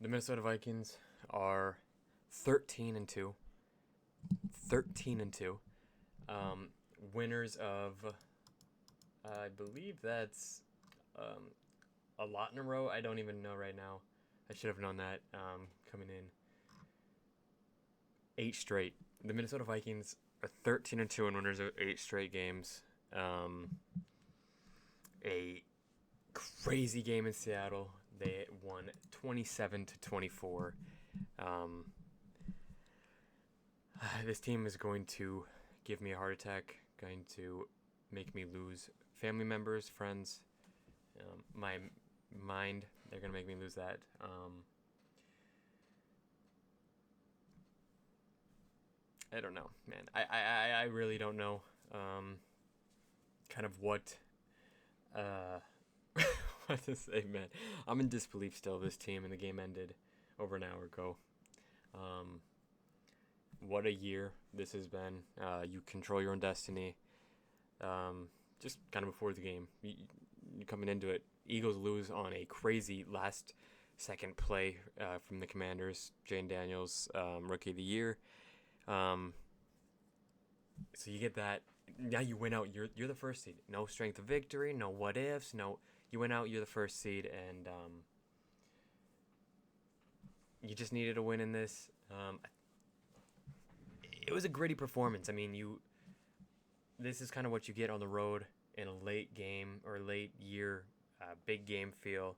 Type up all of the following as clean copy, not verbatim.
The Minnesota Vikings are 13 and 2. 13 and 2. Winners of I believe that's a lot in a row. I don't even know right now. I should have known that coming in. 8 straight. The Minnesota Vikings are 13 and 2 and winners of 8 straight games. A crazy game in Seattle. They won 27-24. This team is going to give me a heart attack, going to make me lose family members, friends, my mind. They're going to make me lose that. I don't know, man. I really don't know kind of what what to say, man. I'm in disbelief still of this team, and the game ended over an hour ago. What a year this has been. You control your own destiny. Just kind of before the game, you're coming into it. Eagles lose on a crazy last second play from the Commanders. Jane Daniels, rookie of the year. So you get that. Now you win out. You're the first seed. No strength of victory. No what ifs. No, you went out. You're the first seed, and you just needed a win in this. It was a gritty performance. I mean, this is kind of what you get on the road in a late game or late year, big game feel.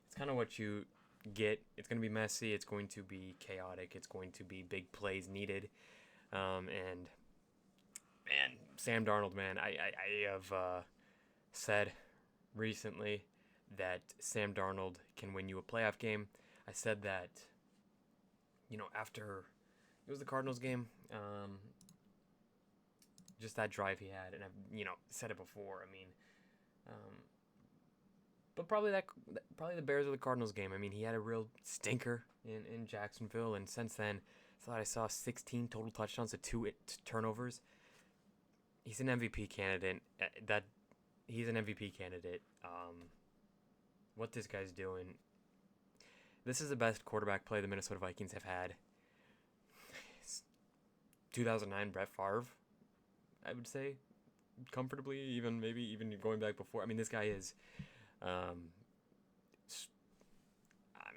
It's kind of what you get. It's going to be messy. It's going to be chaotic. It's going to be big plays needed. And man, Sam Darnold, man, I have said recently that Sam Darnold can win you a playoff game. I said that, after it was the Cardinals game, just that drive he had, and I've said it before. I mean, but probably the Bears or the Cardinals game. I mean, he had a real stinker in Jacksonville, and since then, I thought I saw 16 total touchdowns to 2 turnovers. He's an MVP candidate. He's an MVP candidate. What this guy's doing. This is the best quarterback play the Minnesota Vikings have had. 2009 Brett Favre, I would say, comfortably. Maybe even going back before. I mean, this guy is. I'm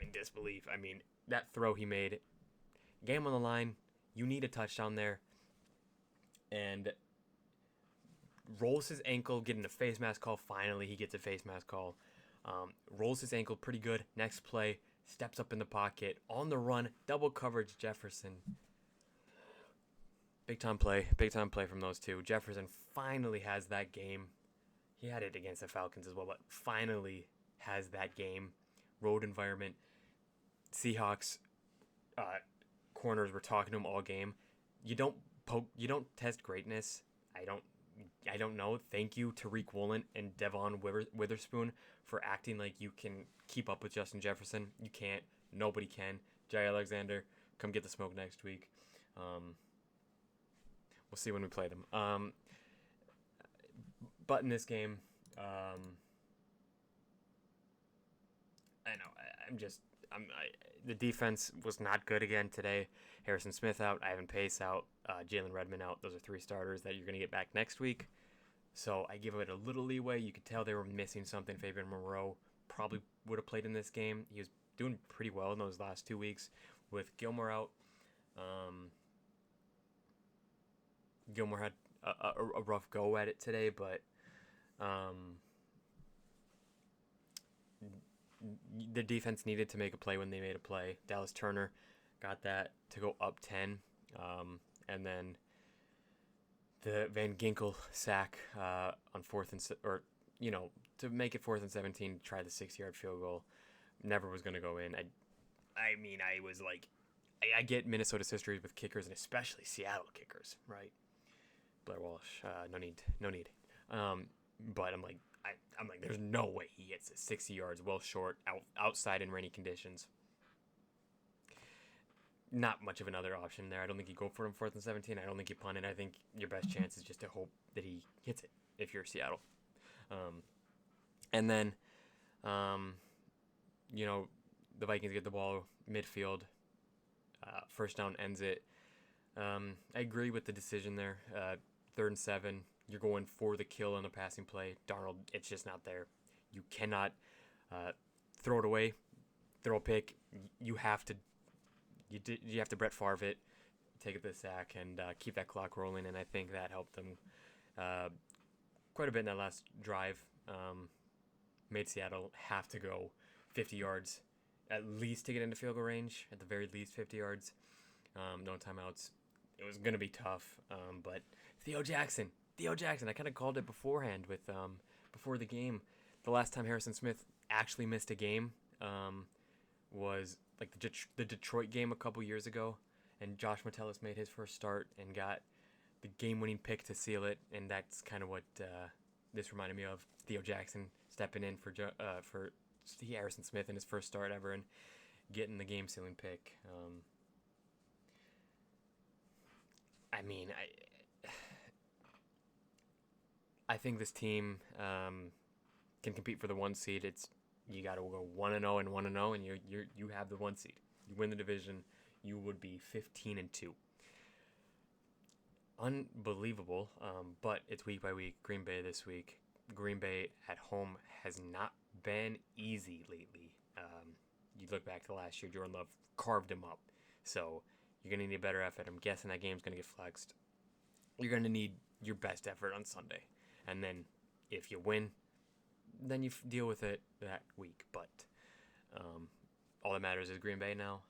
in disbelief. I mean, that throw he made, game on the line. You need a touchdown there, and rolls his ankle, getting a face mask call. Finally, he gets a face mask call. Rolls his ankle pretty good. Next play, steps up in the pocket, on the run, double coverage Jefferson. Big time play from those two. Jefferson finally has that game. He had it against the Falcons as well, but finally has that game. Road environment. Seahawks corners were talking to him all game. You don't test greatness. I don't know. Thank you, Tariq Woolen and Devon Witherspoon, for acting like you can keep up with Justin Jefferson. You can't. Nobody can. Jay Alexander, come get the smoke next week. We'll see when we play them. But in this game, I know the defense was not good again today. Harrison Smith out, Ivan Pace out, Jalen Redmond out. Those are 3 starters that you're going to get back next week. So I give it a little leeway. You could tell they were missing something. Fabian Moreau probably would have played in this game. He was doing pretty well in those last 2 weeks with Gilmore out. Gilmore had a rough go at it today, but the defense needed to make a play when they made a play. Dallas Turner got that to go up 10, and then the Van Ginkle sack on to make it 4th and 17 to try the 6-yard field goal never was going to go in. I mean, I was like, I get Minnesota's history with kickers, and especially Seattle kickers, right? Blair Walsh, no need. But I'm like, there's no way he hits it 60 yards, well short, outside in rainy conditions. Not much of another option there. I don't think you go for him 4th and 17. I don't think you punt it. I think your best chance is just to hope that he hits it if you're Seattle. And then the Vikings get the ball midfield. First down ends it. I agree with the decision there. 3rd and 7. You're going for the kill on the passing play. Darnold, it's just not there. You cannot throw it away, throw a pick. You have to Brett Favre it, take it to the sack, and keep that clock rolling. And I think that helped them quite a bit in that last drive. Made Seattle have to go 50 yards at least to get into field goal range. At the very least, 50 yards. No timeouts. It was going to be tough, but THEO Jackson. I kind of called it beforehand before the game. The last time Harrison Smith actually missed a game was like the Detroit game a couple years ago, and Josh Metellus made his first start and got the game-winning pick to seal it, and that's kind of what this reminded me of. THEO Jackson stepping in for Harrison Smith in his first start ever and getting the game-sealing pick. I think this team can compete for the 1 seed. You got to go 1-0 and 1-0, and you have the 1 seed. You win the division, you would be 15-2. Unbelievable, but it's week by week. Green Bay this week. Green Bay at home has not been easy lately. You look back to last year, Jordan Love carved him up. So you're going to need a better effort. I'm guessing that game's going to get flexed. You're going to need your best effort on Sunday. And then if you win, then you deal with it that week. But all that matters is Green Bay now.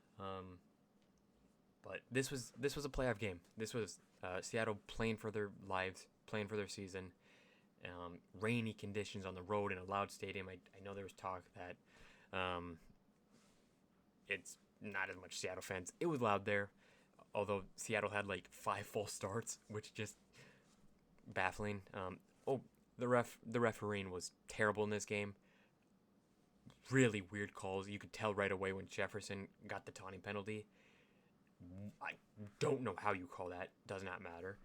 But this was a playoff game. This was Seattle playing for their lives, playing for their season. Rainy conditions on the road in a loud stadium. I know there was talk that it's not as much Seattle fans. It was loud there, although Seattle had like 5 full starts, which just baffling. The refereeing was terrible in this game. Really weird calls. You could tell right away when Jefferson got the taunting penalty. I don't know how you call that. Does not matter.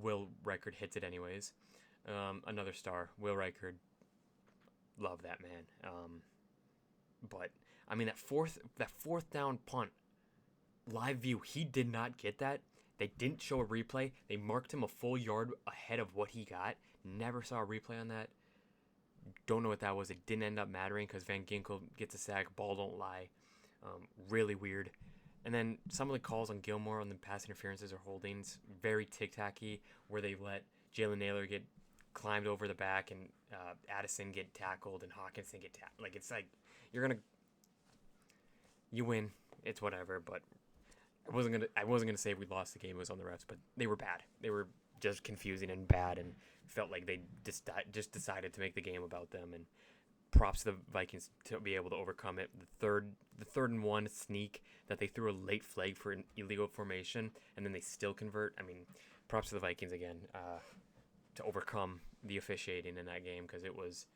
Will Reichard hits it anyways. Another star, Will Reichard. Love that man. But I mean that fourth down punt, live view, he did not get that. They didn't show a replay. They marked him a full yard ahead of what he got. Never saw a replay on that. Don't know what that was. It didn't end up mattering because Van Ginkle gets a sack. Ball don't lie. Really weird. And then some of the calls on Gilmore on the pass interferences or holdings, very tic-tacky, where they let Jalen Naylor get climbed over the back and Addison get tackled and Hawkinson get tackled. Like, it's like you win. It's whatever, but I wasn't gonna say we lost the game. It was on the refs, but they were bad. They were just confusing and bad, and felt like they just decided to make the game about them. And props to the Vikings to be able to overcome it. The third and 1 sneak that they threw a late flag for an illegal formation, and then they still convert. I mean, props to the Vikings again to overcome the officiating in that game, because it was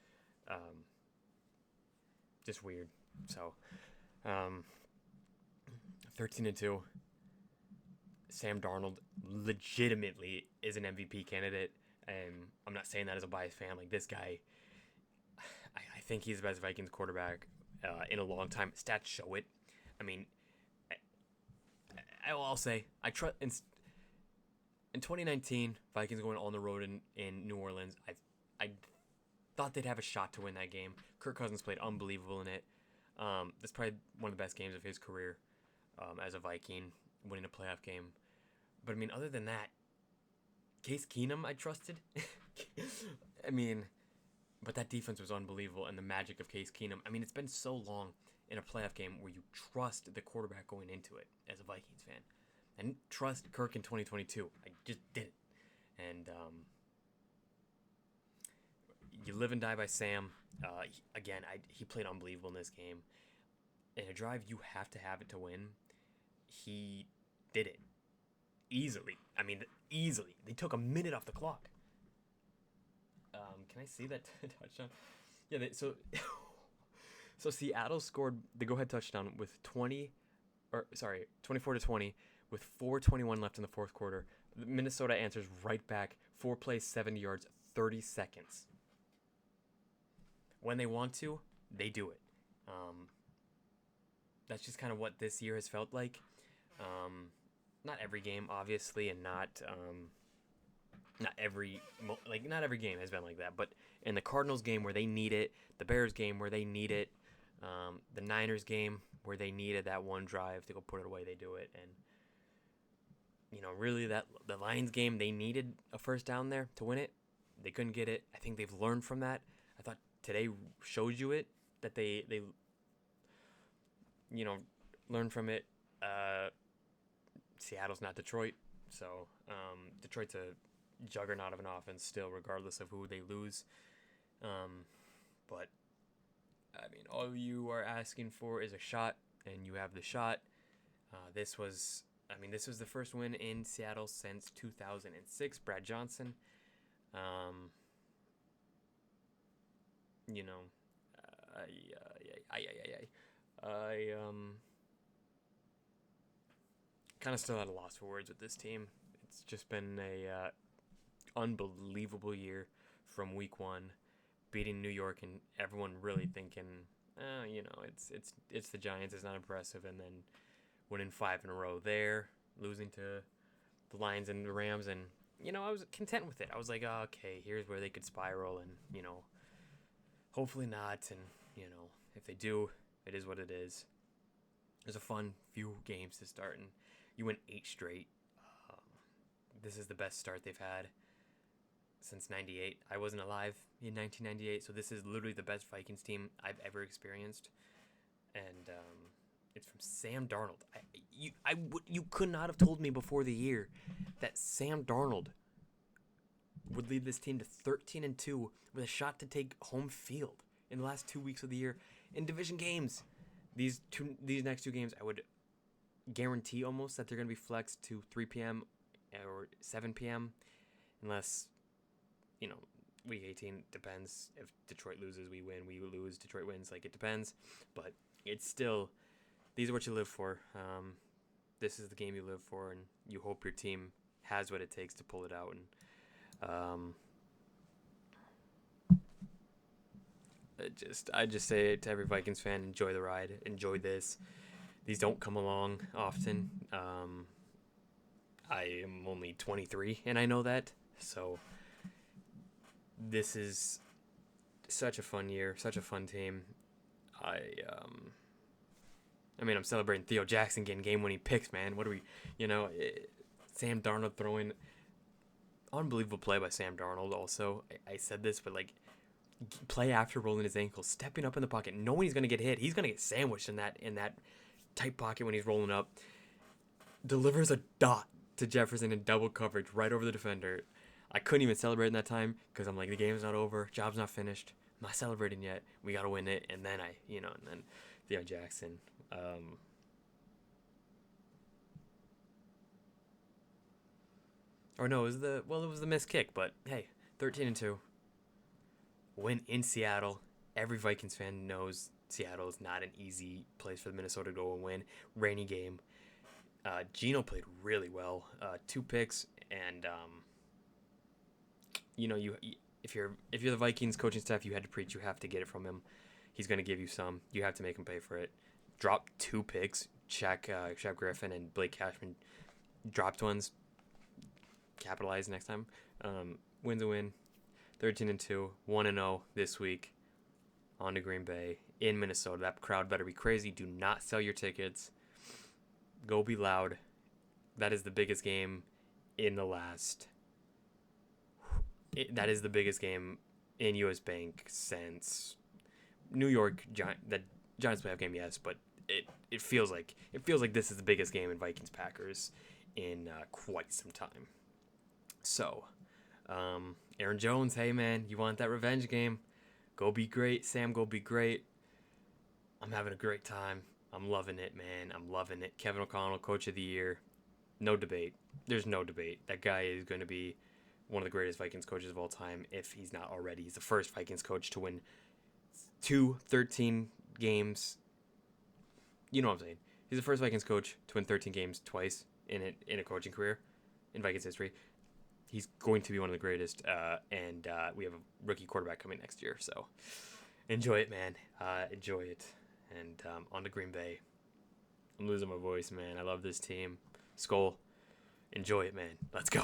just weird. So 13-2. Sam Darnold legitimately is an MVP candidate, and I'm not saying that as a biased fan. Like, this guy, I think he's the best Vikings quarterback in a long time. Stats show it. I mean, I'll say I trust in 2019 Vikings going on the road in New Orleans. I thought they'd have a shot to win that game. Kirk Cousins played unbelievable in it. That's probably one of the best games of his career as a Viking, winning a playoff game. But I mean, other than that, Case Keenum I trusted. I mean, but that defense was unbelievable, and the magic of Case Keenum. I mean, it's been so long in a playoff game where you trust the quarterback going into it as a Vikings fan. I didn't trust Kirk in 2022. I just didn't. And you live and die by Sam. He played unbelievable in this game. In a drive you have to have it to win, he did it. Easily. I mean, easily. They took a minute off the clock. Can I see that touchdown? Yeah, so Seattle scored the go-ahead touchdown with 24-20 with 4:21 left in the fourth quarter. Minnesota answers right back. 4 plays, 70 yards, 30 seconds. When they want to, they do it. Um, that's just kind of what this year has felt like. Not every game, obviously, and not every game has been like that. But in the Cardinals game where they need it, the Bears game where they need it, the Niners game where they needed that one drive to go put it away, they do it. And really that the Lions game, they needed a first down there to win it. They couldn't get it. I think they've learned from that. I thought today showed you it, that they learned from it. Seattle's not Detroit, so Detroit's a juggernaut of an offense still, regardless of who they lose. But I mean, all you are asking for is a shot, and you have the shot. This was the first win in Seattle since 2006. Brad Johnson. I kind of still at a loss for words with this team. It's just been a unbelievable year from week one, beating New York and everyone really thinking, it's the Giants, it's not impressive, and then winning 5 in a row there, losing to the Lions and the Rams, and I was content with it. I was like, oh, okay, here's where they could spiral, and hopefully not, and if they do, it is what it is. It was a fun few games to start, and you went 8 straight. This is the best start they've had since 98. I wasn't alive in 1998, so this is literally the best Vikings team I've ever experienced. And it's from Sam Darnold. You could not have told me before the year that Sam Darnold would lead this team to 13-2 with a shot to take home field in the last 2 weeks of the year in division games. These next 2 games, I would guarantee almost that they're going to be flexed to 3 p.m. or 7 p.m. unless, week 18 depends. If Detroit loses, we win. We lose, Detroit wins. Like, it depends. But it's still, these are what you live for. This is the game you live for, and you hope your team has what it takes to pull it out. And I just say to every Vikings fan, enjoy the ride, enjoy this. These don't come along often. I am only 23, and I know that. So this is such a fun year, such a fun team. I'm celebrating THEO JACKSON getting game-winning picks, man. What are we, Sam Darnold throwing. Unbelievable play by Sam Darnold also. I said this, but play after rolling his ankle, stepping up in the pocket, knowing he's going to get hit. He's going to get sandwiched in that tight pocket when he's rolling up. Delivers a dot to Jefferson in double coverage right over the defender. I couldn't even celebrate in that time because I'm like, the game's not over, job's not finished, I'm not celebrating yet, we gotta win it. And then and then THEO JACKSON. Or no, it was the missed kick, but hey, 13-2. Win in Seattle. Every Vikings fan knows Seattle is not an easy place for the Minnesota to go and win. Rainy game. Geno played really well. 2 picks, and if you're the Vikings coaching staff, you had to preach. You have to get it from him. He's going to give you some. You have to make him pay for it. Dropped 2 picks. Shaq Griffin and Blake Cashman dropped ones. Capitalize next time. Win's a win. 13-2, 1-0 this week. On to Green Bay in Minnesota. That crowd better be crazy. Do not sell your tickets. Go be loud. That is the biggest game in the last. That is the biggest game in US Bank since New York the Giants playoff game. Yes, but it feels like this is the biggest game in Vikings Packers in quite some time. So, Aaron Jones, hey man, you want that revenge game? Go be great, Sam. Go be great. I'm having a great time. I'm loving it, man. I'm loving it. Kevin O'Connell, Coach of the Year. No debate. There's no debate. That guy is going to be one of the greatest Vikings coaches of all time if he's not already. He's the first Vikings coach to win 13 games. You know what I'm saying. He's the first Vikings coach to win 13 games twice in a coaching career in Vikings history. He's going to be one of the greatest, and we have a rookie quarterback coming next year. So enjoy it, man. Enjoy it. And on to Green Bay. I'm losing my voice, man. I love this team. SKOL, enjoy it, man. Let's go.